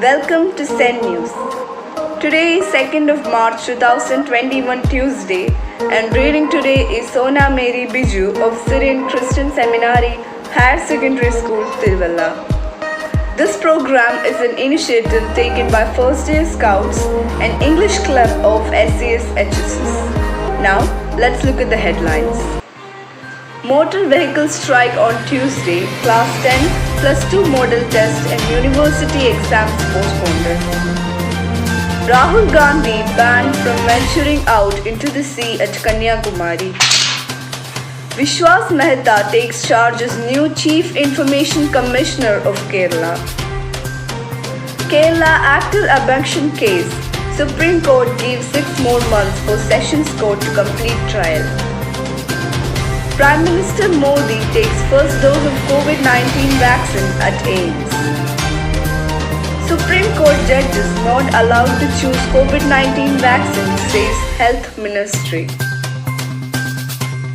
Welcome to Sen News. Today is 2nd of March 2021 Tuesday and reading today is Sona Mary Biju of Syrian Christian Seminary Higher Secondary School, Tiruvalla. This program is an initiative taken by First Year Scouts and English Club of SCS HSS. Now, let's look at the headlines. Motor vehicle strike on Tuesday, Class 10 plus 2 model test and university exams postponed. Rahul Gandhi banned from venturing out into the sea at Kanyakumari. Vishwas Mehta takes charge as new Chief Information Commissioner of Kerala. Kerala actor abduction case. Supreme Court gives 6 more months for Sessions Court to complete trial. Prime Minister Modi takes first dose of COVID-19 vaccine at AIIMS. Supreme Court judges not allowed to choose COVID-19 vaccine, says Health Ministry.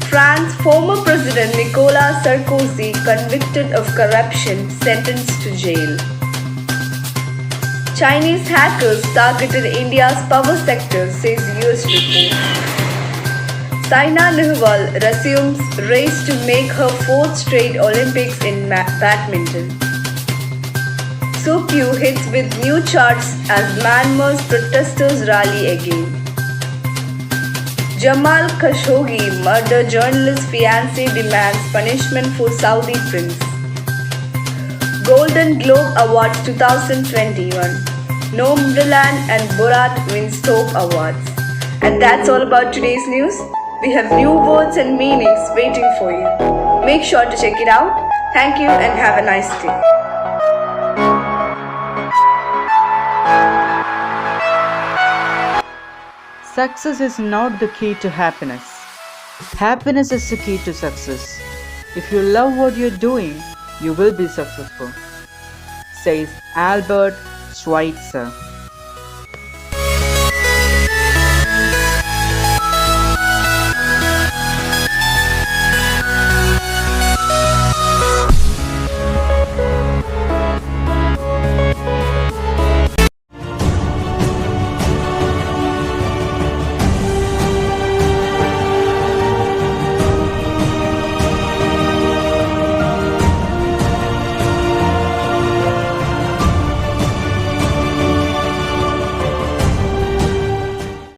France former President Nicolas Sarkozy convicted of corruption, sentenced to jail. Chinese hackers targeted India's power sector, says US report. Saina Nehwal resumes race to make her 4th straight Olympics in badminton. Sukyu hits with new charts as Myanmar's protesters rally again. Jamal Khashoggi murder journalist fiancé demands punishment for Saudi prince. Golden Globe Awards 2021. Nomadland and Borat wins top awards. And that's all about today's news. We have new words and meanings waiting for you. Make sure to check it out. Thank you and have a nice day. Success is not the key to happiness. Happiness is the key to success. If you love what you're doing, you will be successful, says Albert Schweitzer.